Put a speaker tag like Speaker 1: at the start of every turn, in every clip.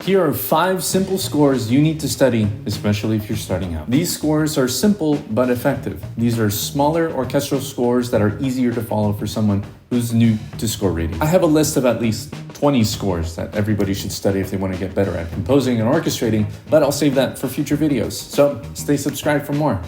Speaker 1: Here are 5 simple scores you need to study, especially if you're starting out. These scores are simple but effective. These are smaller orchestral scores that are easier to follow for someone who's new to score reading. I have a list of at least 20 scores that everybody should study if they want to get better at composing and orchestrating, but I'll save that for future videos. So stay subscribed for more.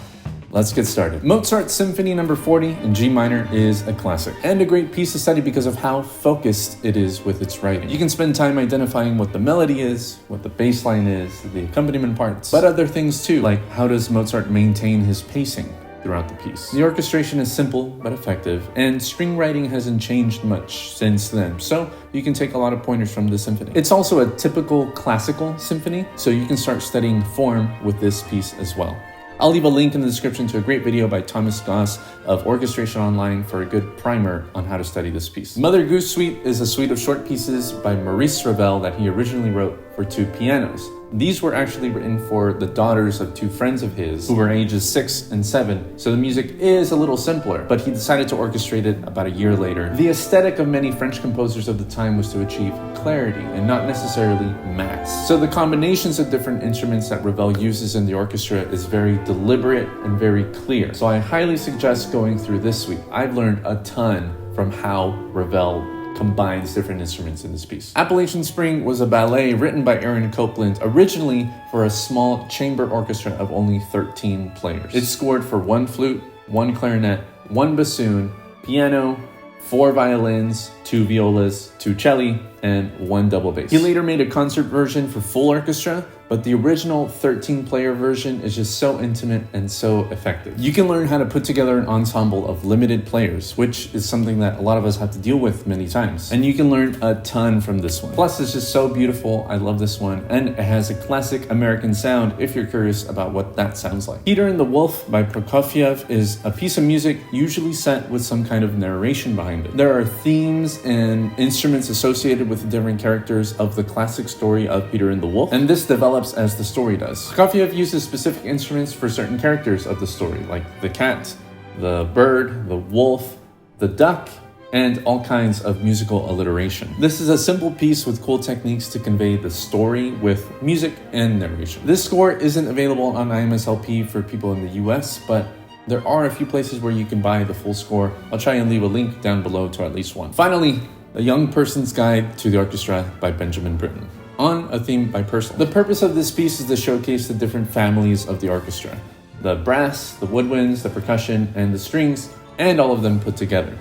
Speaker 1: Let's get started. Mozart's Symphony No. 40 in G minor is a classic and a great piece to study because of how focused it is with its writing. You can spend time identifying what the melody is, what the bass line is, the accompaniment parts, but other things too, like how does Mozart maintain his pacing throughout the piece. The orchestration is simple but effective, and string writing hasn't changed much since then, so you can take a lot of pointers from the symphony. It's also a typical classical symphony, so you can start studying form with this piece as well. I'll leave a link in the description to a great video by Thomas Goss of Orchestration Online for a good primer on how to study this piece. Mother Goose Suite is a suite of short pieces by Maurice Ravel that he originally wrote for 2 pianos. These were actually written for the daughters of 2 friends of his who were ages 6 and 7, so the music is a little simpler, but he decided to orchestrate it about a year later. The aesthetic of many French composers of the time was to achieve clarity and not necessarily mass. So the combinations of different instruments that Ravel uses in the orchestra is very deliberate and very clear. So I highly suggest going through this suite. I've learned a ton from how Ravel combines different instruments in this piece. Appalachian Spring was a ballet written by Aaron Copland, originally for a small chamber orchestra of only 13 players. It's scored for 1 flute, 1 clarinet, 1 bassoon, piano, 4 violins, 2 violas, 2 celli, and 1 double bass. He later made a concert version for full orchestra, but the original 13-player version is just so intimate and so effective. You can learn how to put together an ensemble of limited players, which is something that a lot of us have to deal with many times. And you can learn a ton from this one. Plus, it's just so beautiful. I love this one. And it has a classic American sound if you're curious about what that sounds like. Peter and the Wolf by Prokofiev is a piece of music usually set with some kind of narration behind it. There are themes and instruments associated with the different characters of the classic story of Peter and the Wolf, and this develops as the story does. Prokofiev uses specific instruments for certain characters of the story, like the cat, the bird, the wolf, the duck, and all kinds of musical alliteration. This is a simple piece with cool techniques to convey the story with music and narration. This score isn't available on IMSLP for people in the US, but there are a few places where you can buy the full score. I'll try and leave a link down below to at least one. Finally, A Young Person's Guide to the Orchestra by Benjamin Britten, on a theme by Purcell. The purpose of this piece is to showcase the different families of the orchestra. The brass, the woodwinds, the percussion, and the strings, and all of them put together.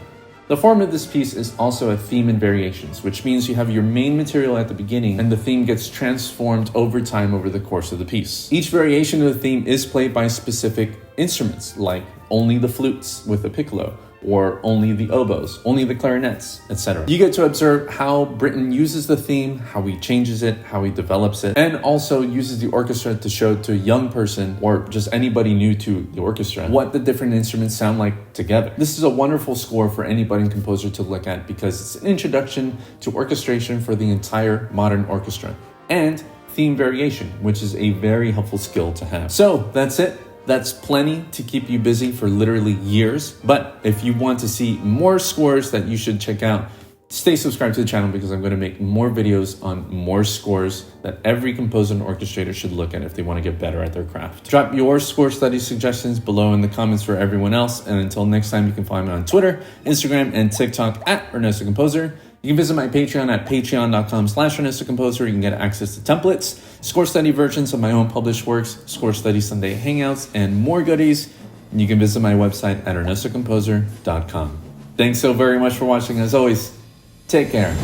Speaker 1: The form of this piece is also a theme and variations, which means you have your main material at the beginning and the theme gets transformed over time over the course of the piece. Each variation of the theme is played by specific instruments, like only the flutes with a piccolo, or only the oboes, only the clarinets, etc. You get to observe how Britten uses the theme, how he changes it, how he develops it, and also uses the orchestra to show to a young person, or just anybody new to the orchestra, what the different instruments sound like together. This is a wonderful score for any budding composer to look at because it's an introduction to orchestration for the entire modern orchestra, and theme variation, which is a very helpful skill to have. So that's it. That's plenty to keep you busy for literally years. But if you want to see more scores that you should check out, stay subscribed to the channel because I'm going to make more videos on more scores that every composer and orchestrator should look at if they want to get better at their craft. Drop your score study suggestions below in the comments for everyone else. And until next time, you can find me on Twitter, Instagram, and TikTok at Ernesto Composer. You can visit my Patreon at patreon.com/ErnestoComposer. You can get access to templates, score study versions of my own published works, score study Sunday hangouts, and more goodies. And you can visit my website at ernestocomposer.com. Thanks so very much for watching. As always, take care.